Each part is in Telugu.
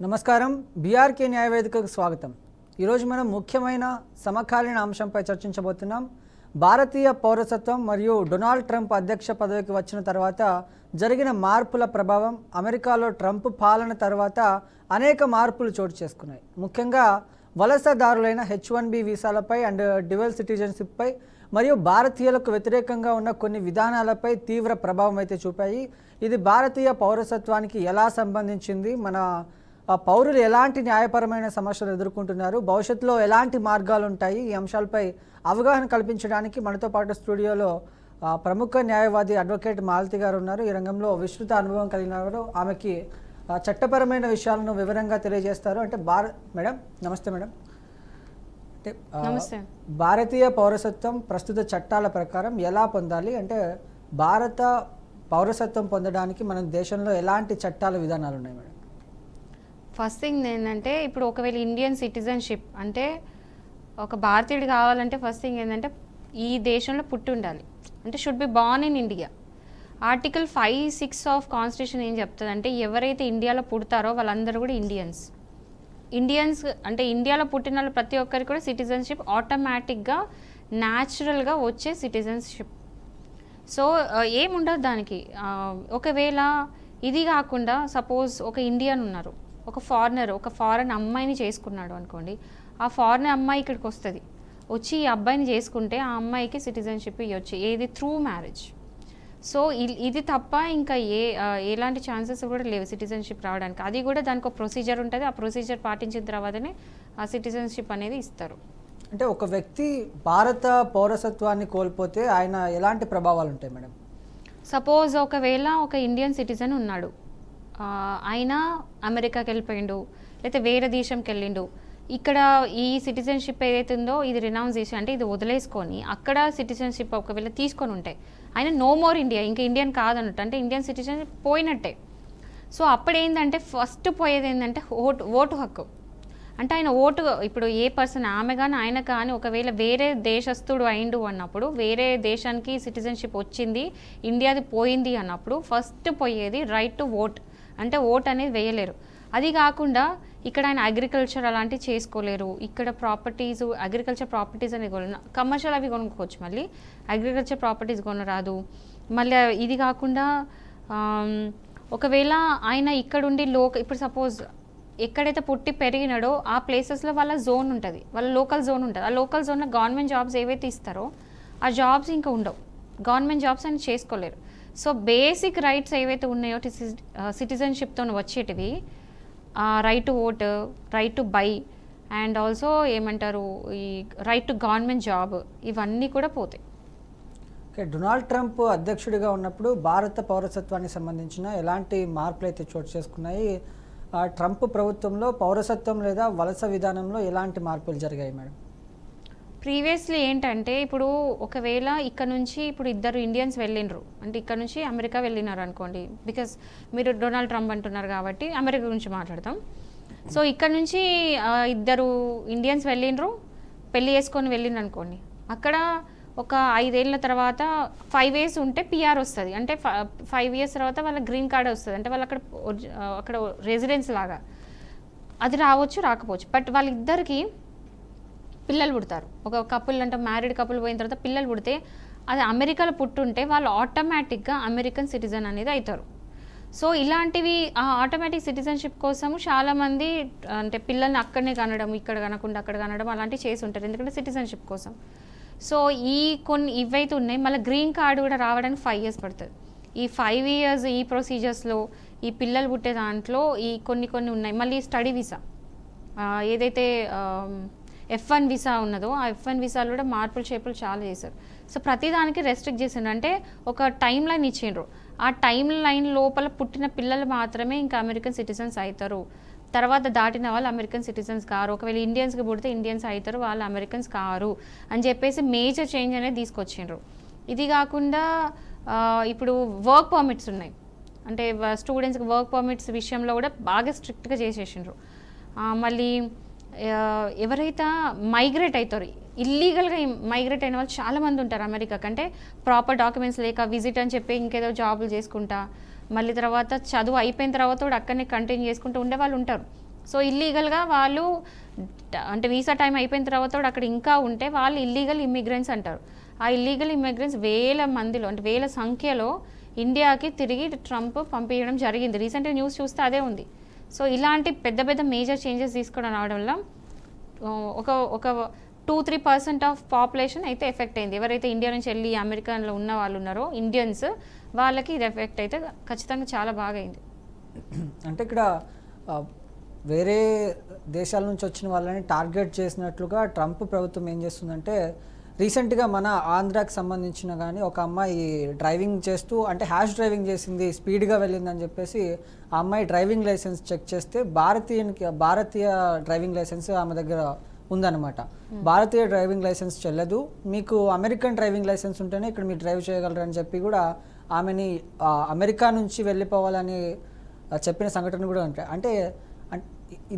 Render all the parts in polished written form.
నమస్కారం బీఆర్కే న్యాయవేదికకు స్వాగతం. ఈరోజు మనం ముఖ్యమైన సమకాలీన అంశంపై చర్చించబోతున్నాం. భారతీయ పౌరసత్వం మరియు డొనాల్డ్ ట్రంప్ అధ్యక్ష పదవికి వచ్చిన తర్వాత జరిగిన మార్పుల ప్రభావం, అమెరికాలో ట్రంప్ పాలన తర్వాత అనేక మార్పులు చోటు చేసుకున్నాయి. ముఖ్యంగా వలసదారులైన H1B వీసాలపై అండ్ డ్యువల్ సిటిజన్షిప్పై మరియు భారతీయులకు వ్యతిరేకంగా ఉన్న కొన్ని విధానాలపై తీవ్ర ప్రభావం అయితే చూపాయి. ఇది భారతీయ పౌరసత్వానికి ఎలా సంబంధించింది, మన పౌరులు ఎలాంటి న్యాయపరమైన సమస్యలు ఎదుర్కొంటున్నారు, భవిష్యత్తులో ఎలాంటి మార్గాలు ఉంటాయి, ఈ అంశాలపై అవగాహన కల్పించడానికి మనతో పాటు స్టూడియోలో ప్రముఖ న్యాయవాది అడ్వకేట్ మాలతి గారు ఉన్నారు. ఈ రంగంలో విస్తృత అనుభవం కలిగిన వారు. ఆమెకి చట్టపరమైన విషయాలను వివరంగా తెలియజేస్తారు. అంటే మేడం నమస్తే మేడం. అంటే భారతీయ పౌరసత్వం ప్రస్తుత చట్టాల ప్రకారం ఎలా పొందాలి, అంటే భారత పౌరసత్వం పొందడానికి మన దేశంలో ఎలాంటి చట్టాల విధానాలు ఉన్నాయి మేడం? ఫస్ట్ థింగ్ ఏంటంటే, ఇప్పుడు ఒకవేళ ఇండియన్ సిటిజన్షిప్ అంటే ఒక భారతీయుడు కావాలంటే ఫస్ట్ థింగ్ ఏంటంటే ఈ దేశంలో పుట్టి ఉండాలి. అంటే should be born in India. Article 5(6) of constitution ఏం చెప్తుందంటే, ఎవరైతే ఇండియాలో పుడతారో వాళ్ళందరూ కూడా ఇండియన్స్ అంటే ఇండియాలో పుట్టిన వాళ్ళు ప్రతి ఒక్కరికి కూడా సిటిజన్షిప్ ఆటోమేటిక్గా న్యాచురల్గా వచ్చే సిటిజన్షిప్. సో ఏముండదు దానికి. ఒకవేళ ఇది కాకుండా సపోజ్ ఒక ఇండియన్ ఉన్నారు, ఒక ఫారెన్ అమ్మాయిని చేసుకున్నాడు అనుకోండి, ఆ ఫారెన్ అమ్మాయి ఇక్కడికి వస్తుంది, వచ్చి ఈ అబ్బాయిని చేసుకుంటే ఆ అమ్మాయికి సిటిజన్షిప్ ఇవ్వచ్చు, ఏది త్రూ మ్యారేజ్. సో ఇది తప్ప ఇంకా ఎలాంటి ఛాన్సెస్ కూడా లేవు సిటిజన్షిప్ రావడానికి. అది కూడా దానికి ఒక ప్రొసీజర్ ఉంటుంది, ఆ ప్రొసీజర్ పాటించిన తర్వాతనే ఆ సిటిజన్షిప్ అనేది ఇస్తారు. అంటే ఒక వ్యక్తి భారత పౌరసత్వాన్ని కోల్పోతే ఆయన ఎలాంటి ప్రభావాలు ఉంటాయి మేడం? సపోజ్ ఒకవేళ ఒక ఇండియన్ సిటిజన్ ఉన్నాడు, ఆయన అమెరికాకి వెళ్ళిపోయిండు, లేకపోతే వేరే దేశంకి వెళ్ళిండు, ఇక్కడ ఈ సిటిజన్షిప్ ఏదైతే ఉందో ఇది రినౌన్స్ చేసి అంటే ఇది వదిలేసుకొని అక్కడ సిటిజన్షిప్ ఒకవేళ తీసుకొని ఉంటే ఆయన నో మోర్ ఇండియా, ఇంకా ఇండియన్ కాదన్నట్టు, అంటే ఇండియన్ సిటిజన్షిప్ పోయినట్టే. సో అప్పుడు ఏంటంటే ఫస్ట్ పోయేది ఏంటంటే ఓటు హక్కు. అంటే ఆయన ఓటు, ఇప్పుడు ఏ పర్సన్ ఆమె కానీ ఆయన కానీ ఒకవేళ వేరే దేశస్థుడు అయిండు అన్నప్పుడు, వేరే దేశానికి సిటిజన్షిప్ వచ్చింది, ఇండియాది పోయింది అన్నప్పుడు ఫస్ట్ పోయేది రైట్ టు ఓట్. అంటే ఓట్ అనేది వేయలేరు. అది కాకుండా ఇక్కడ ఆయన అగ్రికల్చర్ అలాంటివి చేసుకోలేరు. ఇక్కడ ప్రాపర్టీస్, అగ్రికల్చర్ ప్రాపర్టీస్ అనేది కమర్షియల్ అవి కొనుక్కోవచ్చు, మళ్ళీ అగ్రికల్చర్ ప్రాపర్టీస్ కొనరాదు. మళ్ళీ ఇది కాకుండా ఒకవేళ ఆయన ఇక్కడుండి ఇప్పుడు సపోజ్ ఎక్కడైతే పుట్టి పెరిగినాడో ఆ ప్లేసెస్లో వాళ్ళ జోన్ ఉంటుంది, వాళ్ళ లోకల్ జోన్ ఉంటుంది. ఆ లోకల్ జోన్లో గవర్నమెంట్ జాబ్స్ ఏవైతే ఇస్తారో ఆ జాబ్స్ ఇంకా ఉండవు, గవర్నమెంట్ జాబ్స్ ఆయన చేసుకోలేరు. సో బేసిక్ రైట్స్ ఏవైతే ఉన్నాయో సిటిజన్షిప్తో వచ్చేటివి, right to vote, right to buy and also ఏమంటారు ఈ రైట్ టు గవర్నమెంట్ జాబ్, ఇవన్నీ కూడా పోతాయి. ఓకే, డొనాల్డ్ ట్రంప్ అధ్యక్షుడిగా ఉన్నప్పుడు భారత పౌరసత్వానికి సంబంధించిన ఎలాంటి మార్పులు అయితే చోటు చేసుకున్నాయి? ట్రంప్ ప్రభుత్వంలో పౌరసత్వం లేదా వలస విధానంలో ఎలాంటి మార్పులు జరిగాయి మేడం? ప్రీవియస్లీ ఏంటంటే, ఇప్పుడు ఒకవేళ ఇక్కడ నుంచి ఇప్పుడు ఇద్దరు ఇండియన్స్ వెళ్ళినరు అంటే ఇక్కడ నుంచి అమెరికా వెళ్ళినారు అనుకోండి, బికాస్ మీరు డొనాల్డ్ ట్రంప్ అంటున్నారు కాబట్టి అమెరికా గురించి మాట్లాడతాం. సో ఇక్కడ నుంచి ఇద్దరు ఇండియన్స్ వెళ్ళినరు, పెళ్ళి చేసుకొని వెళ్ళిండ్రు అనుకోండి, అక్కడ ఒక 5 ఏళ్ళ తర్వాత 5 years ఉంటే PR వస్తుంది. అంటే 5 years తర్వాత వాళ్ళ గ్రీన్ కార్డ్ వస్తుంది, అంటే వాళ్ళు అక్కడ రెసిడెన్స్ లాగా అది రావచ్చు రాకపోవచ్చు. బట్ వాళ్ళిద్దరికి పిల్లలు పుడతారు. ఒక కపుల్ అంటే మ్యారీడ్ కపుల్ పోయిన తర్వాత పిల్లలు పుడితే అది అమెరికాలో పుట్టుంటే వాళ్ళు ఆటోమేటిక్గా అమెరికన్ సిటిజన్ అనేది అవుతారు. సో ఇలాంటివి ఆటోమేటిక్ సిటిజన్షిప్ కోసము చాలామంది అంటే పిల్లల్ని అక్కడనే కనడం, ఇక్కడ కనకుండా అక్కడ కనడం అలాంటివి చేసి ఉంటారు, ఎందుకంటే సిటిజన్షిప్ కోసం. సో కొన్ని ఇవైతే ఉన్నాయి. మళ్ళీ గ్రీన్ కార్డు కూడా రావడానికి 5 years పడుతుంది. ఈ 5 years ఈ ప్రొసీజర్స్లో ఈ పిల్లలు పుట్టే దాంట్లో ఈ కొన్ని ఉన్నాయి. మళ్ళీ స్టడీ వీసా ఏదైతే F1 వీసా ఉన్నదో ఆ F1 వీసాలో కూడా మార్పులు చేపులు చాలా చేశారు. సో ప్రతిదానికి రెస్ట్రిక్ట్ చేసిండ్రు, అంటే ఒక టైం లైన్ ఇచ్చిండ్రు. ఆ టైం లైన్ లోపల పుట్టిన పిల్లలు మాత్రమే ఇంకా అమెరికన్ సిటిజన్స్ అవుతారు, తర్వాత దాటిన వాళ్ళు అమెరికన్ సిటిజన్స్ కారు. ఒకవేళ ఇండియన్స్కి పుడితే ఇండియన్స్ అవుతారు, వాళ్ళు అమెరికన్స్ కారు అని చెప్పేసి మేజర్ చేంజ్ అనేది తీసుకొచ్చిండ్రు. ఇది కాకుండా ఇప్పుడు వర్క్ పర్మిట్స్ ఉన్నాయి, అంటే స్టూడెంట్స్కి వర్క్ పర్మిట్స్ విషయంలో కూడా బాగా స్ట్రిక్ట్గా చేసేసిండ్రు. మళ్ళీ ఎవరైతే మైగ్రేట్ అవుతారు, ఇల్లీగల్గా మైగ్రేట్ అయిన వాళ్ళు చాలామంది ఉంటారు అమెరికా కంటే, ప్రాపర్ డాక్యుమెంట్స్ లేక విజిట్ అని చెప్పి ఇంకేదో జాబులు చేసుకుంటా, మళ్ళీ తర్వాత చదువు అయిపోయిన తర్వాత కూడా అక్కడనే కంటిన్యూ చేసుకుంటూ ఉండే వాళ్ళు ఉంటారు. సో ఇల్లీగల్గా వాళ్ళు అంటే వీసా టైం అయిపోయిన తర్వాత కూడా అక్కడ ఇంకా ఉంటే వాళ్ళు ఇల్లీగల్ ఇమ్మిగ్రెంట్స్ అంటారు. ఆ ఇల్లీగల్ ఇమ్మిగ్రెంట్స్ వేల మందిలో అంటే వేల సంఖ్యలో ఇండియాకి తిరిగి ట్రంప్ పంపించడం జరిగింది. రీసెంట్గా న్యూస్ చూస్తే అదే ఉంది. సో ఇలాంటి పెద్ద పెద్ద మేజర్ చేంజెస్ తీసుకోవడం రావడం వల్ల ఒక 2-3% ఆఫ్ పాపులేషన్ అయితే ఎఫెక్ట్ అయింది. ఎవరైతే ఇండియా నుంచి వెళ్ళి అమెరికాలో ఉన్న వాళ్ళు ఉన్నారో ఇండియన్స్, వాళ్ళకి ఇది ఎఫెక్ట్ అయితే ఖచ్చితంగా చాలా బాగా అయింది. అంటే ఇక్కడ వేరే దేశాల నుంచి వచ్చిన వాళ్ళని టార్గెట్ చేసినట్లుగా ట్రంప్ ప్రభుత్వం ఏం చేస్తుందంటే, రీసెంట్గా మన ఆంధ్రాకి సంబంధించిన కానీ ఒక అమ్మాయి డ్రైవింగ్ చేస్తూ అంటే హ్యాష్ డ్రైవింగ్ చేసింది, స్పీడ్గా వెళ్ళిందని చెప్పేసి ఆ అమ్మాయి డ్రైవింగ్ లైసెన్స్ చెక్ చేస్తే భారతీయ డ్రైవింగ్ లైసెన్స్ ఆమె దగ్గర ఉందన్నమాట. భారతీయ డ్రైవింగ్ లైసెన్స్ చెల్లదు, మీకు అమెరికన్ డ్రైవింగ్ లైసెన్స్ ఉంటేనే ఇక్కడ మీరు డ్రైవ్ చేయగలరని చెప్పి కూడా ఆమెని అమెరికా నుంచి వెళ్ళిపోవాలని చెప్పిన సంఘటన కూడా ఉంటాయి. అంటే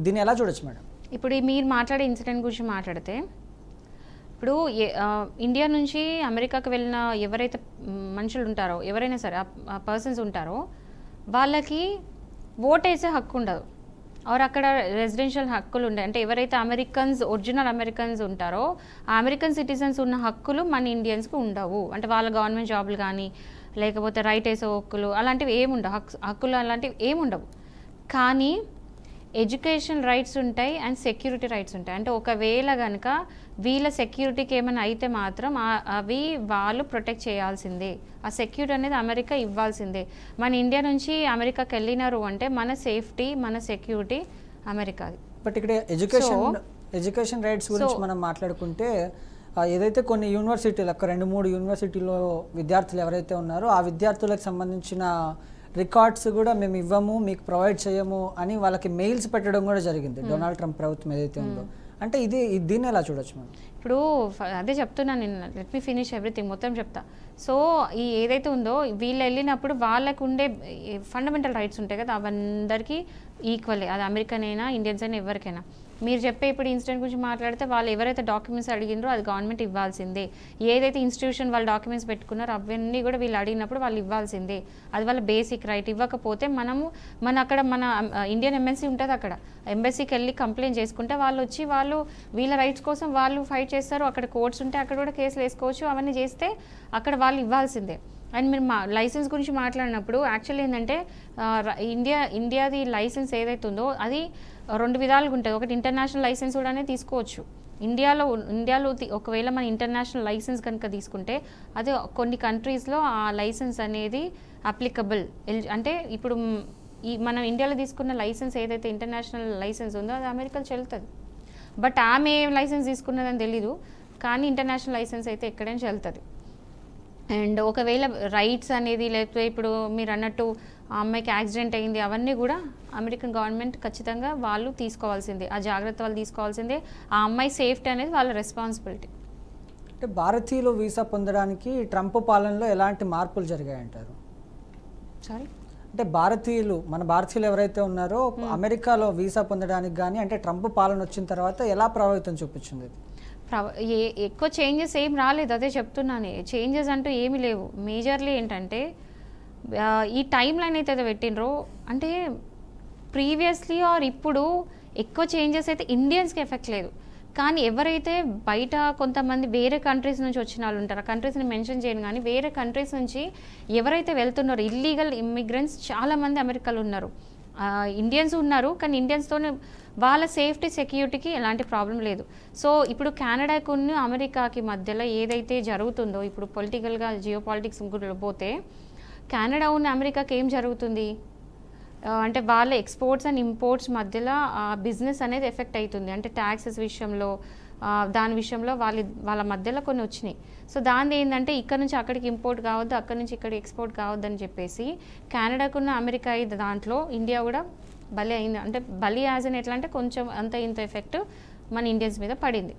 దీన్ని ఎలా చూడొచ్చు మేడం? ఇప్పుడు మీరు మాట్లాడే ఇన్సిడెంట్ గురించి మాట్లాడితే, ఇప్పుడు ఇండియా నుంచి అమెరికాకి వెళ్ళిన ఎవరైతే మనుషులు ఉంటారో, ఎవరైనా సరే ఆ పర్సన్స్ ఉంటారో, వాళ్ళకి ఓట్ వేసే హక్కు ఉండదు. ఆర్ అక్కడ రెసిడెన్షియల్ హక్కులు ఉంటాయి. అంటే ఎవరైతే ఒరిజినల్ అమెరికన్స్ ఉంటారో ఆ అమెరికన్ సిటిజన్స్ ఉన్న హక్కులు మన ఇండియన్స్కి ఉండవు. అంటే వాళ్ళ గవర్నమెంట్ జాబులు కానీ లేకపోతే రైట్ వేసే హక్కులు అలాంటివి ఏముండవు, హక్కులు అలాంటివి ఏముండవు. కానీ ఎడ్యుకేషన్ రైట్స్ ఉంటాయి అండ్ సెక్యూరిటీ రైట్స్ ఉంటాయి. అంటే ఒకవేళ కనుక వీళ్ళ సెక్యూరిటీకి ఏమైనా అయితే మాత్రం అవి వాళ్ళు ప్రొటెక్ట్ చేయాల్సిందే. ఆ సెక్యూరిటీ అనేది అమెరికా ఇవ్వాల్సిందే. మన ఇండియా నుంచి అమెరికాకి వెళ్ళినారు అంటే మన సేఫ్టీ, మన సెక్యూరిటీ అమెరికాది. బట్ ఇక్కడ ఎడ్యుకేషన్ రైట్స్ గురించి మనం మాట్లాడుకుంటే, ఏదైతే కొన్ని యూనివర్సిటీలు, 2-3 యూనివర్సిటీలో విద్యార్థులు ఎవరైతే ఉన్నారో ఆ విద్యార్థులకు సంబంధించిన రికార్డ్స్ కూడా మేము ఇవ్వము, మీకు ప్రొవైడ్ చేయము అని వాళ్ళకి మెయిల్స్ పెట్టడం కూడా జరిగింది డొనాల్డ్ ట్రంప్ ప్రభుత్వం ఏదైతే ఉందో. అంటే దీన్ని ఎలా చూడొచ్చు మనం? ఇప్పుడు అదే చెప్తున్నాను నేను, లెట్ మీ ఫినిష్ ఎవ్రీథింగ్, మొత్తం చెప్తా. సో ఈ ఏదైతే ఉందో వీళ్ళు వెళ్ళినప్పుడు వాళ్ళకు ఉండే ఫండమెంటల్ రైట్స్ ఉంటాయి కదా, అవందరికీ ఈక్వల్లే. అది అమెరికన్ అయినా ఇండియన్స్ అయినా ఎవరికైనా. మీరు చెప్పే ఇప్పుడు ఇన్సిడెంట్ గురించి మాట్లాడితే వాళ్ళు ఎవరైతే డాక్యుమెంట్స్ అడిగినారో అది గవర్నమెంట్ ఇవ్వాల్సిందే. ఏదైతే ఇన్స్టిట్యూషన్ వాళ్ళు డాక్యుమెంట్స్ పెట్టుకున్నారో అవన్నీ కూడా వీళ్ళు అడిగినప్పుడు వాళ్ళు ఇవ్వాల్సిందే. అది వాళ్ళ బేసిక్ రైట్. ఇవ్వకపోతే అక్కడ మన ఇండియన్ ఎంబసీ ఉంటుంది, అక్కడ ఎంబసీకి వెళ్ళి కంప్లైంట్ చేసుకుంటే వాళ్ళు వచ్చి వీళ్ళ రైట్స్ కోసం వాళ్ళు ఫైట్ చేస్తారు. అక్కడ కోర్ట్స్ ఉంటే అక్కడ కూడా కేసులు వేసుకోవచ్చు. అవన్నీ చేస్తే అక్కడ వాళ్ళు ఇవ్వాల్సిందే. అండ్ మీరు లైసెన్స్ గురించి మాట్లాడినప్పుడు యాక్చువల్లీ ఏంటంటే ఇండియాది లైసెన్స్ ఏదైతే ఉందో అది 2 విధాలుగా ఉంటుంది. ఒకటి ఇంటర్నేషనల్ లైసెన్స్ కూడా తీసుకోవచ్చు. ఇండియాలో ఒకవేళ మన ఇంటర్నేషనల్ లైసెన్స్ కనుక తీసుకుంటే అది కొన్ని కంట్రీస్లో ఆ లైసెన్స్ అనేది అప్లికబుల్. అంటే ఇప్పుడు మనం ఇండియాలో తీసుకున్న లైసెన్స్ ఏదైతే ఇంటర్నేషనల్ లైసెన్స్ ఉందో అది అమెరికాలో చెల్లుతుంది. బట్ ఆమె ఏం లైసెన్స్ తీసుకున్నదని తెలీదు, కానీ ఇంటర్నేషనల్ లైసెన్స్ అయితే ఎక్కడైనా చెల్లుతుంది. అండ్ ఒకవేళ రైట్స్ అనేది లేకపోతే ఇప్పుడు మీరు అన్నట్టు ఆ అమ్మాయికి యాక్సిడెంట్ అయింది, అవన్నీ కూడా అమెరికన్ గవర్నమెంట్ ఖచ్చితంగా వాళ్ళు తీసుకోవాల్సిందే. ఆ జాగ్రత్త వాళ్ళు తీసుకోవాల్సిందే. ఆ అమ్మాయి సేఫ్టీ అనేది వాళ్ళ రెస్పాన్సిబిలిటీ. అంటే భారతీయులు వీసా పొందడానికి ట్రంప్ పాలనలో ఎలాంటి మార్పులు జరిగాయంటారు? సారీ, అంటే మన భారతీయులు ఎవరైతే ఉన్నారో అమెరికాలో వీసా పొందడానికి కానీ అంటే ట్రంప్ పాలన వచ్చిన తర్వాత ఎలా ప్రభావితం చూపించింది? ఎక్కువ చేంజెస్ ఏం రాలేదు, అదే చెప్తున్నాను. చేంజెస్ అంటూ ఏమీ లేవు. మేజర్లీ ఏంటంటే ఈ టైం లైన్ అయితే పెట్టినరో అంటే ప్రీవియస్లీ ఆర్ ఇప్పుడు ఎక్కువ చేంజెస్ అయితే ఇండియన్స్కి ఎఫెక్ట్ లేదు. కానీ ఎవరైతే బయట కొంతమంది వేరే కంట్రీస్ నుంచి వచ్చిన వాళ్ళు ఉంటారు, ఆ కంట్రీస్ని మెన్షన్ చేయను, కానీ వేరే కంట్రీస్ నుంచి ఎవరైతే వెళ్తున్నారో ఇల్లీగల్ ఇమ్మిగ్రెంట్స్ చాలామంది అమెరికాలో ఉన్నారు. ఇండియన్స్ ఉన్నారు, కానీ ఇండియన్స్తోనే వాళ్ళ సేఫ్టీ సెక్యూరిటీకి ఎలాంటి ప్రాబ్లం లేదు. సో ఇప్పుడు కెనడాకు అమెరికాకి మధ్యలో ఏదైతే జరుగుతుందో ఇప్పుడు పొలిటికల్గా జియో పాలిటిక్స్ పోతే కెనడా ఉన్న అమెరికాకి ఏం జరుగుతుంది అంటే వాళ్ళ ఎక్స్పోర్ట్స్ అండ్ ఇంపోర్ట్స్ మధ్యలో బిజినెస్ అనేది ఎఫెక్ట్ అవుతుంది. అంటే ట్యాక్సెస్ విషయంలో దాని విషయంలో వాళ్ళ మధ్యలో కొన్ని వచ్చినాయి. సో దాని ఏంటంటే ఇక్కడ నుంచి అక్కడికి ఇంపోర్ట్ కావద్దు, అక్కడ నుంచి ఇక్కడికి ఎక్స్పోర్ట్ కావద్దు అని చెప్పేసి కెనడాకున్న అమెరికా దాంట్లో ఇండియా కూడా బలి అయింది. అంటే బలి యాజ్ అని ఎట్లా అంటే కొంచెం అంత ఇంత ఎఫెక్ట్ మన ఇండియన్స్ మీద పడింది.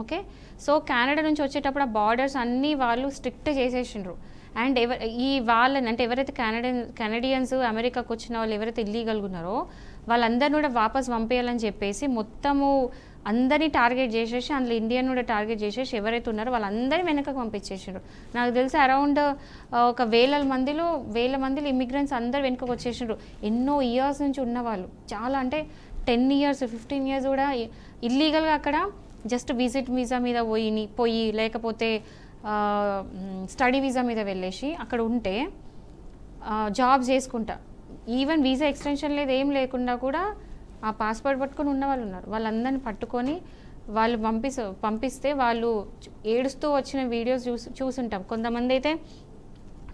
ఓకే, సో కెనడా నుంచి వచ్చేటప్పుడు ఆ బార్డర్స్ అన్నీ వాళ్ళు స్ట్రిక్ట్ చేసేసిండ్రు. అండ్ వాళ్ళని అంటే ఎవరైతే కెనడియన్స్ అమెరికాకు వచ్చిన వాళ్ళు ఎవరైతే ఇల్లీగల్గా ఉన్నారో వాళ్ళందరినీ కూడా వాపస్ పంపేయాలని చెప్పేసి మొత్తము అందరినీ టార్గెట్ చేసేసి అందులో ఇండియన్ కూడా టార్గెట్ చేసేసి ఎవరైతే ఉన్నారో వాళ్ళందరినీ వెనకకు పంపించేసారు. నాకు తెలిసి అరౌండ్ ఒక వేల మందిలో ఇమిగ్రెంట్స్ అందరు వెనుకకు వచ్చేసిండ్రు. ఎన్నో ఇయర్స్ నుంచి ఉన్నవాళ్ళు, చాలా అంటే 10 ఇయర్స్ 15 ఇయర్స్ కూడా ఇల్లీగల్గా అక్కడ జస్ట్ విజిట్ వీసా మీద పోయి లేకపోతే స్టడీ వీసా మీద వెళ్ళేసి అక్కడ ఉంటే జాబ్ చేసుకుంటా, ఈవెన్ వీసా ఎక్స్టెన్షన్ లేదు ఏం లేకుండా కూడా ఆ పాస్పోర్ట్ పట్టుకొని ఉన్న వాళ్ళు ఉన్నారు. వాళ్ళందరినీ పట్టుకొని వాళ్ళు పంపిస్తే వాళ్ళు ఏడుస్తూ వచ్చిన వీడియోస్ చూసుంటాం. కొంతమంది అయితే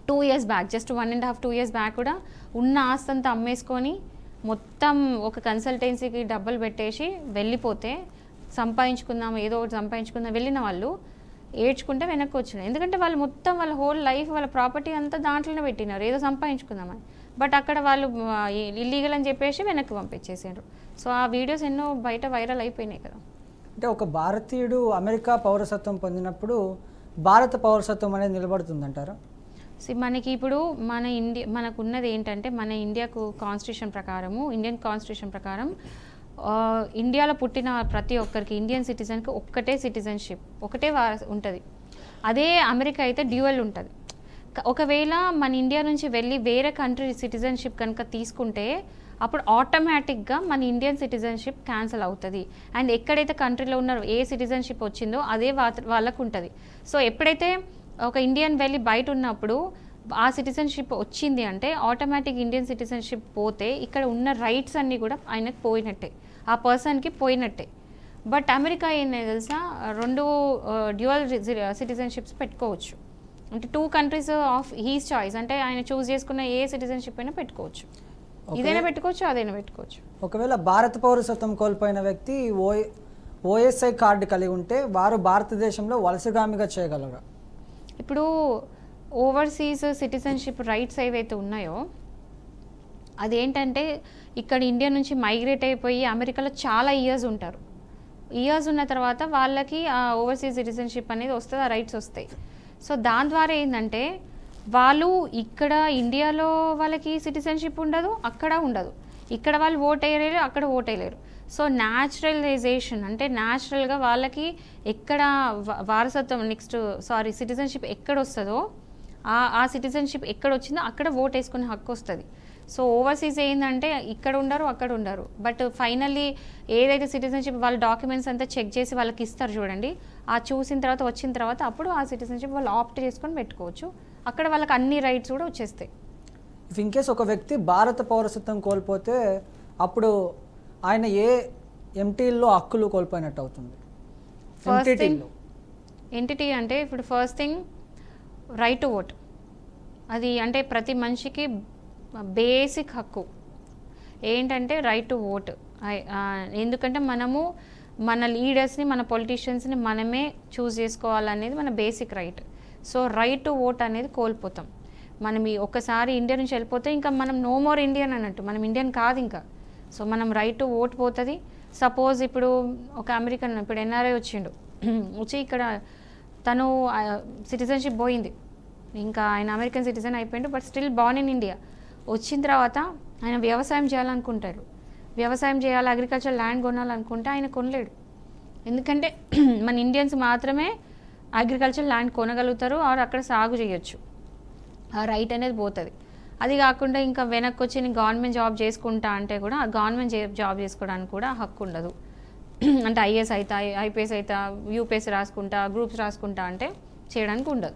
2 years back, just 1.5 2 years back కూడా ఉన్న ఆస్తంతా అమ్మేసుకొని మొత్తం ఒక కన్సల్టెన్సీకి డబ్బులు పెట్టేసి వెళ్ళిపోతే సంపాదించుకుందాం ఏదో ఒకటి సంపాదించుకుందాం వెళ్ళిన వాళ్ళు ఏడ్చుకుంటే వెనక్కి వచ్చినారు. ఎందుకంటే వాళ్ళు మొత్తం వాళ్ళ హోల్ లైఫ్ వాళ్ళ ప్రాపర్టీ అంతా దాంట్లోనే పెట్టినారు ఏదో సంపాదించుకుందామని. బట్ అక్కడ వాళ్ళు ఇల్లీగల్ అని చెప్పేసి వెనక్కి పంపించేసారు. సో ఆ వీడియోస్ ఎన్నో బయట వైరల్ అయిపోయినాయి కదా. అంటే ఒక భారతీయుడు అమెరికా పౌరసత్వం పొందినప్పుడు భారత పౌరసత్వం అనేది నిలబడుతుందంటారా? మనకి ఇప్పుడు మనకు ఉన్నది ఏంటంటే మన ఇండియాకు కాన్స్టిట్యూషన్ ప్రకారము, ఇండియన్ కాన్స్టిట్యూషన్ ప్రకారం ఇండియాలో పుట్టిన ప్రతి ఒక్కరికి ఇండియన్ సిటిజన్కి ఒక్కటే సిటిజన్షిప్ ఒకటే ఉంటుంది. అదే అమెరికా అయితే డ్యూయల్ ఉంటుంది. ఒకవేళ మన ఇండియా నుంచి వెళ్ళి వేరే కంట్రీ సిటిజన్షిప్ కనుక తీసుకుంటే అప్పుడు ఆటోమేటిక్గా మన ఇండియన్ సిటిజన్షిప్ క్యాన్సిల్ అవుతుంది. అండ్ ఎక్కడైతే కంట్రీలో ఉన్నారో ఏ సిటిజన్షిప్ వచ్చిందో అదే వాళ్ళకు ఉంటుంది. సో ఎప్పుడైతే ఒక ఇండియన్ వెళ్ళి బయట ఉన్నప్పుడు ఆ సిటిజన్షిప్ వచ్చింది అంటే ఆటోమేటిక్ ఇండియన్ సిటిజన్షిప్ పోతే ఇక్కడ ఉన్న రైట్స్ అన్నీ కూడా ఆయనకు పోయినట్టే, ఆ పర్సన్కి పోయినట్టే. బట్ అమెరికా ఏంటో తెలుసా, 2 డ్యూయల్ సిటిజన్షిప్స్ పెట్టుకోవచ్చు. అంటే 2 countries ఆఫ్ హీస్ చాయిస్, అంటే ఆయన చూస్ చేసుకున్న ఏ సిటిజన్షిప్ అయినా పెట్టుకోవచ్చు. ఇదైనా పెట్టుకోవచ్చు, అదైనా పెట్టుకోవచ్చు. ఒకవేళ భారత పౌరసత్వం కోల్పోయిన వ్యక్తి ఓఎస్ఐ కార్డు కలిగి ఉంటే వారు భారతదేశంలో వలసగామిగా చేయగలరా? ఇప్పుడు ఓవర్సీస్ సిటిజన్షిప్ రైట్స్ ఏవైతే ఉన్నాయో అదేంటంటే ఇక్కడ ఇండియా నుంచి మైగ్రేట్ అయిపోయి అమెరికాలో చాలా ఇయర్స్ ఉంటారు. ఇయర్స్ ఉన్న తర్వాత వాళ్ళకి ఆ ఓవర్సీస్ సిటిజన్షిప్ అనేది వస్తుంది, ఆ రైట్స్ వస్తాయి. సో దాని ద్వారా ఏంటంటే వాళ్ళు ఇక్కడ ఇండియాలో వాళ్ళకి సిటిజన్షిప్ ఉండదు, అక్కడ ఉండదు. ఇక్కడ వాళ్ళు ఓట్ వేయలేరు, అక్కడ ఓట్ వేయలేరు. సో న్యాచురలైజేషన్ అంటే న్యాచురల్గా వాళ్ళకి ఎక్కడ వారసత్వం సిటిజన్షిప్ ఎక్కడ వస్తుందో ఆ సిటిజన్షిప్ ఎక్కడ వచ్చిందో అక్కడ ఓట్ వేసుకునే హక్కు వస్తుంది. సో ఓవర్సీస్ ఏంటంటే ఇక్కడ ఉండరు, అక్కడ ఉండరు. బట్ ఫైనల్లీ ఏదైతే సిటిజన్షిప్ వాళ్ళ డాక్యుమెంట్స్ అంతా చెక్ చేసి వాళ్ళకి ఇస్తారు చూడండి, ఆ చూసిన తర్వాత వచ్చిన తర్వాత అప్పుడు ఆ సిటిజన్షిప్ వాళ్ళు ఆప్ట్ చేసుకొని పెట్టుకోవచ్చు. అక్కడ వాళ్ళకి అన్ని రైట్స్ కూడా వచ్చేస్తాయి. ఇఫ్ ఇన్ కేస్ ఒక వ్యక్తి భారత పౌరసత్వం కోల్పోతే అప్పుడు ఆయన ఏ ఎంటీల్లో హక్కులు కోల్పోయినట్టు అవుతుంది? ఎంటిటీ అంటే ఇప్పుడు first thing right to vote, అది అంటే ప్రతి మనిషికి బేసిక్ హక్కు ఏంటంటే రైట్ టు ఓట్. ఎందుకంటే మనము మన లీడర్స్ని మన పొలిటీషియన్స్ని మనమే చూస్ చేసుకోవాలనేది మన basic right. So right to vote అనేది కోల్పోతాం మనం. ఒక్కసారి ఇండియా నుంచి వెళ్ళిపోతే ఇంకా మనం నో మోర్ ఇండియన్ అన్నట్టు, మనం ఇండియన్ కాదు ఇంకా. సో మనం రైట్ టు ఓట్ పోతుంది. సపోజ్ ఇప్పుడు ఒక అమెరికన్ ఇప్పుడు ఎన్ఆర్ఐ వచ్చి ఇక్కడ తను సిటిజన్షిప్ పోయింది, ఇంకా ఆయన అమెరికన్ సిటిజన్ అయిపోయిండు, but still born in India. వచ్చిన తర్వాత ఆయన వ్యవసాయం చేయాలనుకుంటారు, వ్యవసాయం చేయాలి, అగ్రికల్చర్ ల్యాండ్ కొనాలనుకుంటే ఆయన కొనలేడు. ఎందుకంటే మన ఇండియన్స్ మాత్రమే అగ్రికల్చర్ ల్యాండ్ కొనగలుగుతారు, ఆర్ అక్కడ సాగు చేయొచ్చు. ఆ రైట్ అనేది పోతుంది. అది కాకుండా ఇంకా వెనక్కి వచ్చి నేను గవర్నమెంట్ జాబ్ చేసుకుంటా అంటే కూడా ఆ గవర్నమెంట్ జాబ్ చేసుకోవడానికి కూడా హక్కు ఉండదు. అంటే ఐఏఎస్ అవుతా, ఐపీఎస్ అవుతా, యూపీఎస్సీ రాసుకుంటా, గ్రూప్స్ రాసుకుంటా అంటే చేయడానికి ఉండదు,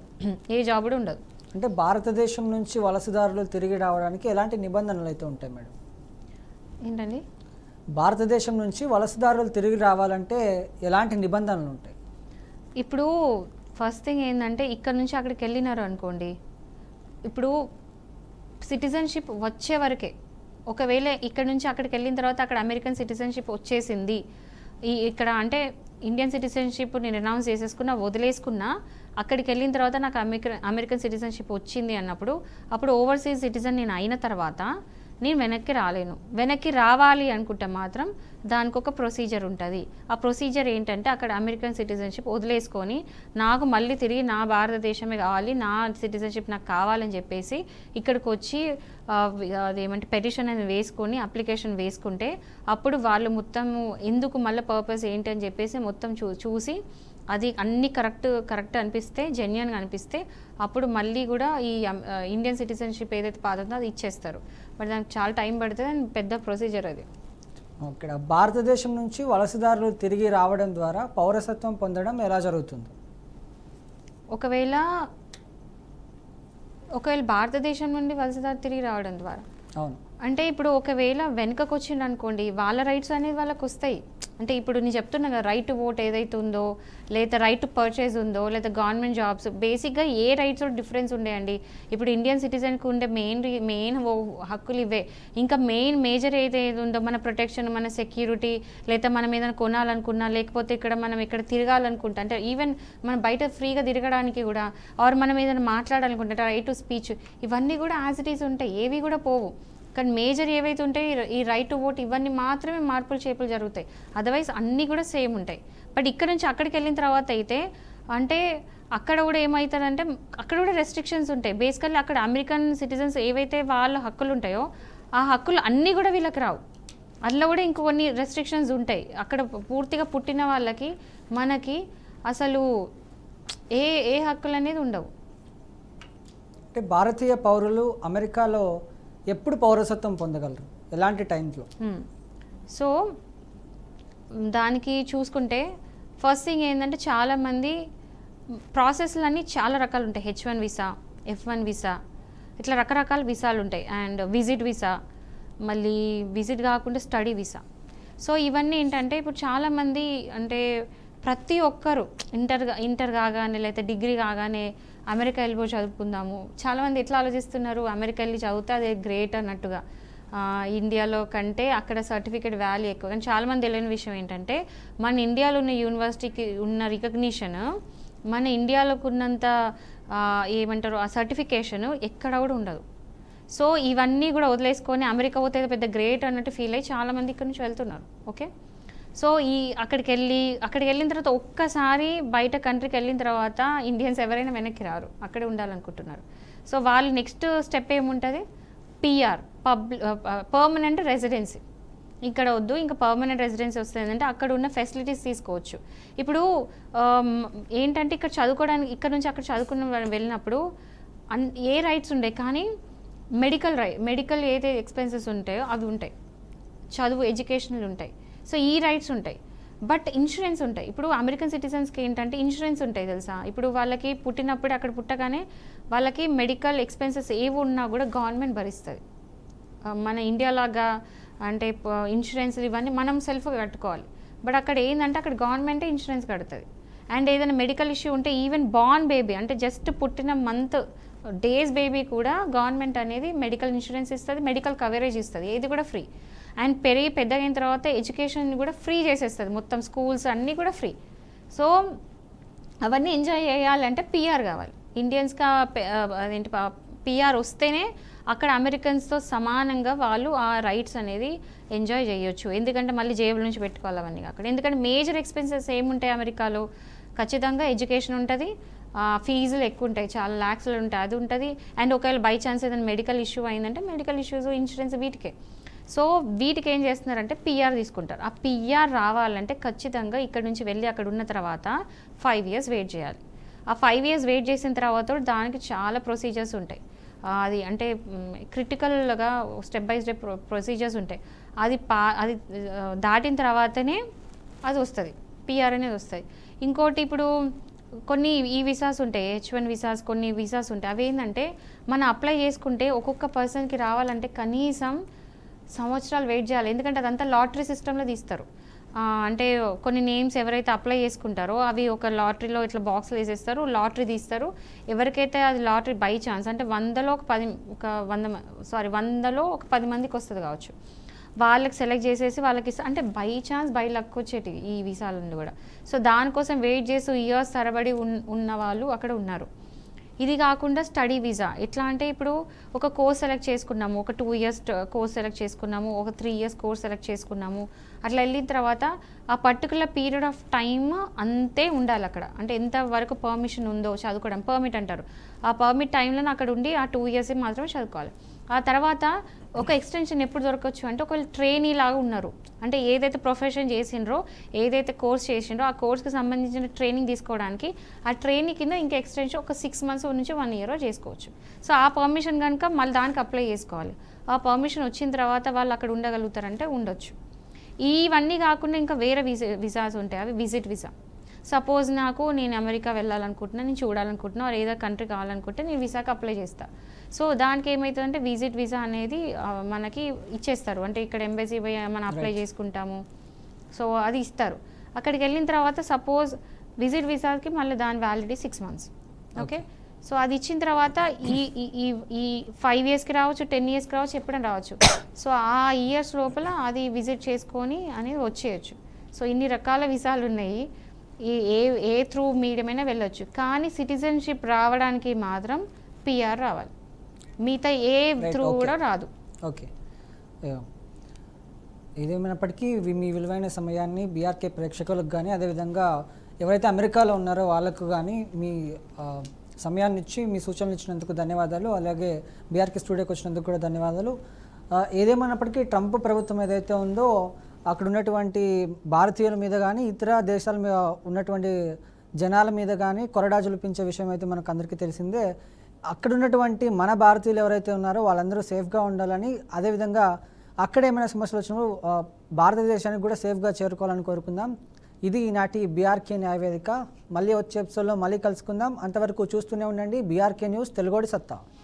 ఏ జాబ్ కూడా ఉండదు. అంటే భారతదేశం నుంచి వలసదారులు తిరిగి రావడానికి ఎలాంటి నిబంధనలు అయితే ఉంటాయి మేడం? ఏంటండి? భారతదేశం నుంచి వలసదారులు తిరిగి రావాలంటే ఎలాంటి నిబంధనలు ఉంటాయి? ఇప్పుడు ఫస్ట్ థింగ్ ఏంటంటే ఇక్కడ నుంచి అక్కడికి వెళ్ళినారు అనుకోండి, ఇప్పుడు సిటిజన్షిప్ వచ్చే వరకే. ఒకవేళ ఇక్కడ నుంచి అక్కడికి వెళ్ళిన తర్వాత అక్కడ అమెరికన్ సిటిజన్షిప్ వచ్చేసింది, ఇక్కడ అంటే ఇండియన్ సిటిజన్షిప్ నేను అనౌన్స్ చేసేసుకున్నా, వదిలేసుకున్నా, అక్కడికి వెళ్ళిన తర్వాత నాకు అమెరికన్ సిటిజన్షిప్ వచ్చింది అన్నప్పుడు అప్పుడు ఓవర్సీస్ సిటిజన్ నేను అయిన తర్వాత నేను వెనక్కి రాలేను. వెనక్కి రావాలి అనుకుంటే మాత్రం దానికి ఒక ప్రొసీజర్ ఉంటుంది. ఆ ప్రొసీజర్ ఏంటంటే అక్కడ అమెరికన్ సిటిజన్షిప్ వదిలేసుకొని నాకు మళ్ళీ తిరిగి నా భారతదేశమే కావాలి, నా సిటిజన్షిప్ నాకు కావాలని చెప్పేసి ఇక్కడికి వచ్చి అదేమంటే పెటిషన్ అని వేసుకొని అప్లికేషన్ వేసుకుంటే అప్పుడు వాళ్ళు మొత్తం ఎందుకు మళ్ళీ పర్పస్ ఏంటి అని చెప్పేసి మొత్తం చూసి అది అన్ని కరెక్ట్ అనిపిస్తే, జెన్యున్గా అనిపిస్తే అప్పుడు మళ్ళీ కూడా ఈ ఇండియన్ సిటిజన్షిప్ ఏదైతే పాతుందో అది ఇచ్చేస్తారు. బట్ దానికి చాలా టైం పడుతుంది అండ్ పెద్ద ప్రొసీజర్ అది. ఇక్కడ భారతదేశం నుంచి వలసదారులు తిరిగి రావడం ద్వారా పౌరసత్వం పొందడం ఎలా జరుగుతుంది? ఒకవేళ భారతదేశం నుండి వలసదారు తిరిగి రావడం ద్వారా అవును. అంటే ఇప్పుడు ఒకవేళ వెనుకకు వచ్చిండు అనుకోండి, వాళ్ళ రైట్స్ అనేది వాళ్ళకి వస్తాయి. అంటే ఇప్పుడు నేను చెప్తున్నా కదా, రైట్ టు ఓట్ ఏదైతే ఉందో, లేదా రైట్ టు పర్చేజ్ ఉందో, లేదా గవర్నమెంట్ జాబ్స్, బేసిక్గా ఏ రైట్స్ డిఫరెన్స్ ఉండేయండి. ఇప్పుడు ఇండియన్ సిటిజన్కి ఉండే మెయిన్ హక్కులు ఇవే. ఇంకా మేజర్ ఏదైతే ఉందో మన ప్రొటెక్షన్, మన సెక్యూరిటీ, లేదా మనం ఏదైనా కొనాలనుకున్నా, లేకపోతే మనం ఇక్కడ తిరగాలనుకుంటా, అంటే ఈవెన్ మనం బయట ఫ్రీగా తిరగడానికి కూడా, ఆర్ మనం ఏదైనా మాట్లాడాలనుకుంటే రైట్ టు స్పీచ్, ఇవన్నీ కూడా యాజ్ ఇట్ ఈస్ ఉంటాయి, ఏవి కూడా పోవు. కానీ మేజర్ ఏవైతే ఉంటాయి, ఈ రైట్ టు ఓట్, ఇవన్నీ మాత్రమే మార్పులు చేపులు జరుగుతాయి. అదర్వైజ్ అన్నీ కూడా సేమ్ ఉంటాయి. బట్ ఇక్కడ నుంచి అక్కడికి వెళ్ళిన తర్వాత అయితే అంటే అక్కడ కూడా ఏమవుతుందంటే అక్కడ కూడా రెస్ట్రిక్షన్స్ ఉంటాయి. బేసికల్లీ అక్కడ అమెరికన్ సిటిజన్స్ ఏవైతే వాళ్ళ హక్కులు ఉంటాయో ఆ హక్కులు అన్నీ కూడా వీళ్ళకి రావు. అందులో కూడా ఇంకొన్ని రెస్ట్రిక్షన్స్ ఉంటాయి. అక్కడ పూర్తిగా పుట్టిన వాళ్ళకి మనకి అసలు ఏ హక్కులు అనేది ఉండవు. అంటే భారతీయ పౌరులు అమెరికాలో ఎప్పుడు పౌరసత్వం పొందగలరు, ఎలాంటి టైంలో? సో దానికి చూసుకుంటే ఫస్ట్ థింగ్ ఏంటంటే చాలామంది ప్రాసెస్లు అన్నీ చాలా రకాలు ఉంటాయి. H1 వీసా, F1 వీసా, ఇట్లా రకరకాల వీసాలు ఉంటాయి. అండ్ విజిట్ వీసా, మళ్ళీ విజిట్ కాకుండా స్టడీ వీసా. సో ఇవన్నీ ఏంటంటే ఇప్పుడు చాలామంది అంటే ప్రతి ఒక్కరు ఇంటర్ కాగానే లేదా డిగ్రీ కాగానే అమెరికా వెళ్ళిపో చదువుకుందాము. చాలామంది ఎట్లా ఆలోచిస్తున్నారు, అమెరికా వెళ్ళి చదివితే అదే గ్రేట్ అన్నట్టుగా. ఇండియాలో కంటే అక్కడ సర్టిఫికేట్ వాల్యూ ఎక్కువ. కానీ చాలామంది తెలియని విషయం ఏంటంటే మన ఇండియాలో ఉన్న యూనివర్సిటీకి ఉన్న రికగ్నిషన్, మన ఇండియాలోకి ఉన్నంత ఏమంటారు ఆ సర్టిఫికేషన్ ఎక్కడ కూడా ఉండదు. సో ఇవన్నీ కూడా వదిలేసుకొని అమెరికా పోతే పెద్ద గ్రేట్ అన్నట్టు ఫీల్ అయ్యి చాలామంది ఇక్కడ నుంచి వెళ్తున్నారు. ఓకే, సో అక్కడికి వెళ్ళిన తర్వాత ఒక్కసారి బయట కంట్రీకి వెళ్ళిన తర్వాత ఇండియన్స్ ఎవరైనా వెనక్కి రారు, అక్కడే ఉండాలనుకుంటున్నారు. సో వాళ్ళు నెక్స్ట్ స్టెప్ ఏముంటుంది, PR, పర్మనెంట్ రెసిడెన్సీ. ఇక్కడ వద్దు, ఇంకా పర్మనెంట్ రెసిడెన్సీ వస్తుందంటే అక్కడ ఉన్న ఫెసిలిటీస్ తీసుకోవచ్చు. ఇప్పుడు ఏంటంటే ఇక్కడ చదువుకోవడానికి ఇక్కడ నుంచి అక్కడ చదువుకున్న వెళ్ళినప్పుడు ఏ రైట్స్ ఉంటాయి, కానీ మెడికల్ ఏదైతే ఎక్స్పెన్సెస్ ఉంటాయో అవి ఉంటాయి, చదువు ఎడ్యుకేషనల్ ఉంటాయి. సో ఈ రైట్స్ ఉంటాయి. బట్ ఇన్సూరెన్స్ ఉంటాయి. ఇప్పుడు అమెరికన్ సిటిజన్స్కి ఏంటంటే ఇన్సూరెన్స్ ఉంటాయి తెలుసా. ఇప్పుడు వాళ్ళకి పుట్టినప్పుడు అక్కడ పుట్టగానే వాళ్ళకి మెడికల్ ఎక్స్పెన్సెస్ ఏవి ఉన్నా కూడా గవర్నమెంట్ భరిస్తుంది. మన ఇండియాలాగా అంటే ఇన్సూరెన్స్లు ఇవన్నీ మనం సెల్ఫ్గా కట్టుకోవాలి. బట్ అక్కడ ఏంటంటే అక్కడ గవర్నమెంటే ఇన్సూరెన్స్ కడుతుంది. అండ్ ఏదైనా మెడికల్ ఇష్యూ ఉంటే ఈవెన్ బార్న్ బేబీ అంటే జస్ట్ పుట్టిన డేస్ బేబీ కూడా గవర్నమెంట్ అనేది మెడికల్ ఇన్సూరెన్స్ ఇస్తుంది, మెడికల్ కవరేజ్ ఇస్తుంది, ఏది కూడా ఫ్రీ. అండ్ పెద్దగా అయిన తర్వాత ఎడ్యుకేషన్ కూడా ఫ్రీ చేసేస్తుంది, మొత్తం స్కూల్స్ అన్నీ కూడా ఫ్రీ. సో అవన్నీ ఎంజాయ్ చేయాలంటే PR కావాలి. ఇండియన్స్గా అదేంటి PR వస్తేనే అక్కడ అమెరికన్స్తో సమానంగా వాళ్ళు ఆ రైట్స్ అనేది ఎంజాయ్ చేయొచ్చు. ఎందుకంటే మళ్ళీ జేబుల నుంచి పెట్టుకోవాలి అవన్నీ అక్కడ. ఎందుకంటే మేజర్ ఎక్స్పెన్సెస్ ఏముంటాయి అమెరికాలో, ఖచ్చితంగా ఎడ్యుకేషన్ ఉంటుంది, ఫీజులు ఎక్కువ ఉంటాయి, చాలా లాక్స్లో ఉంటాయి, అది ఉంటుంది. అండ్ ఒకవేళ బై ఛాన్స్ ఏదైనా మెడికల్ ఇష్యూ అయిందంటే మెడికల్ ఇష్యూస్, ఇన్సూరెన్స్ వీటికే. సో వీటికి ఏం చేస్తున్నారంటే PR తీసుకుంటారు. ఆ PR రావాలంటే ఖచ్చితంగా ఇక్కడ నుంచి వెళ్ళి అక్కడ ఉన్న తర్వాత 5 years వెయిట్ చేయాలి. ఆ 5 years వెయిట్ చేసిన తర్వాత దానికి చాలా ప్రొసీజర్స్ ఉంటాయి. అది అంటే క్రిటికల్గా స్టెప్ బై స్టెప్ ప్రొసీజర్స్ ఉంటాయి. అది దాటిన తర్వాతనే అది వస్తుంది, PR అనేది వస్తుంది. ఇంకోటి ఇప్పుడు కొన్ని ఈ వీసాస్ ఉంటాయి, H1 వీసాస్, కొన్ని వీసాస్ ఉంటాయి. అవి ఏంటంటే మనం అప్లై చేసుకుంటే ఒక్కొక్క పర్సన్కి రావాలంటే కనీసం సంవత్సరాలు వెయిట్ చేయాలి. ఎందుకంటే అదంతా లాటరీ సిస్టంలో తీస్తారు. అంటే కొన్ని నేమ్స్ ఎవరైతే అప్లై చేసుకుంటారో అవి ఒక లాటరీలో ఇట్లా బాక్స్లో వేసేస్తారు, లాటరీ తీస్తారు. ఎవరికైతే అది లాటరీ బై ఛాన్స్ అంటే 100లో ఒక 10 మందికి వస్తుంది కావచ్చు, వాళ్ళకి సెలెక్ట్ చేసేసి వాళ్ళకి అంటే బై ఛాన్స్ బై లక్ వచ్చేటివి ఈ వీసాలను కూడా. సో దానికోసం వెయిట్ చేసి ఇయర్స్ తరబడి ఉన్న వాళ్ళు అక్కడ ఉన్నారు. ఇది కాకుండా స్టడీ వీసా ఎట్లా అంటే ఇప్పుడు ఒక కోర్స్ సెలెక్ట్ చేసుకున్నాము, ఒక 2 years కోర్స్ సెలెక్ట్ చేసుకున్నాము, ఒక 3 years కోర్స్ సెలెక్ట్ చేసుకున్నాము. అట్లా వెళ్ళిన తర్వాత ఆ పర్టికులర్ పీరియడ్ ఆఫ్ టైమ్ అంతే ఉండాలి అక్కడ. అంటే ఎంత వరకు పర్మిషన్ ఉందో చదువుకోవడం, పర్మిట్ అంటారు, ఆ పర్మిట్ టైంలో అక్కడ ఉండి ఆ 2 years మాత్రమే చదువుకోవాలి. ఆ తర్వాత ఒక ఎక్స్టెన్షన్ ఎప్పుడు దొరకవచ్చు అంటే ఒకవేళ ట్రైనీ లాగా ఉన్నారు, అంటే ఏదైతే ప్రొఫెషన్ చేసిండ్రో, ఏదైతే కోర్స్ చేసిండ్రో ఆ కోర్స్కి సంబంధించిన ట్రైనింగ్ తీసుకోవడానికి ఆ ట్రైనింగ్ కింద ఇంకా ఎక్స్టెన్షన్ ఒక 6 months నుంచి 1 year చేసుకోవచ్చు. సో ఆ పర్మిషన్ కనుక మళ్ళీ దానికి అప్లై చేసుకోవాలి. ఆ పర్మిషన్ వచ్చిన తర్వాత వాళ్ళు అక్కడ ఉండగలుగుతారంటే ఉండొచ్చు. ఇవన్నీ కాకుండా ఇంకా వేరే విసాస్ ఉంటాయి, అవి విజిట్ విసా. సపోజ్ నేను అమెరికా వెళ్ళాలనుకుంటున్నా, నేను చూడాలనుకుంటున్నా, ఏదో కంట్రీ కావాలనుకుంటే నేను వీసాకి అప్లై చేస్తా. సో దానికి ఏమవుతుందంటే విజిట్ వీసా అనేది మనకి ఇచ్చేస్తారు. అంటే ఇక్కడ ఎంబసీ పోయి మనం అప్లై చేసుకుంటాము, సో అది ఇస్తారు. అక్కడికి వెళ్ళిన తర్వాత సపోజ్ విజిట్ వీసాకి మళ్ళీ దాని వ్యాలిడిటీ 6 months. ఓకే, సో అది ఇచ్చిన తర్వాత ఈ 5 yearsకి రావచ్చు, 10 yearsకి రావచ్చు, ఎప్పుడైనా రావచ్చు. సో ఆ ఇయర్స్ లోపల అది విజిట్ చేసుకొని అనేది వచ్చేయచ్చు. సో ఇన్ని రకాల వీసాలు ఉన్నాయి, ఏ త్రూ మీడియం అయినా వెళ్ళొచ్చు. కానీ సిటిజన్షిప్ రావడానికి మాత్రం పిఆర్ రావాలి, మిగతా ఏ త్రూ కూడా రాదు. ఓకే, ఏదేమైనప్పటికీ మీ విలువైన సమయాన్ని బీఆర్కే ప్రేక్షకులకు కానీ అదేవిధంగా ఎవరైతే అమెరికాలో ఉన్నారో వాళ్ళకు కానీ మీ సమయాన్ని ఇచ్చి మీ సూచనలు ఇచ్చినందుకు ధన్యవాదాలు. అలాగే బీఆర్కే స్టూడియోకి వచ్చినందుకు కూడా ధన్యవాదాలు. ఏదేమైనప్పటికీ ట్రంప్ ప్రభుత్వం ఏదైతే ఉందో అక్కడ ఉన్నటువంటి భారతీయుల మీద కానీ ఇతర దేశాల మీద ఉన్నటువంటి జనాల మీద కానీ కొరడా జులిపించే విషయం అయితే మనకు అందరికీ తెలిసిందే. అక్కడ ఉన్నటువంటి మన భారతీయులు ఎవరైతే ఉన్నారో వాళ్ళందరూ సేఫ్గా ఉండాలని, అదేవిధంగా అక్కడ ఏమైనా సమస్యలు వచ్చినప్పుడు భారతదేశానికి కూడా సేఫ్గా చేరుకోవాలని కోరుకుందాం. ఇది ఈనాటి బీఆర్కే న్యాయవేదిక. మళ్ళీ వచ్చే ఎపిసోడ్లో మళ్ళీ కలుసుకుందాం. అంతవరకు చూస్తూనే ఉండండి బీఆర్కే న్యూస్, తెలుగోడి సత్తా.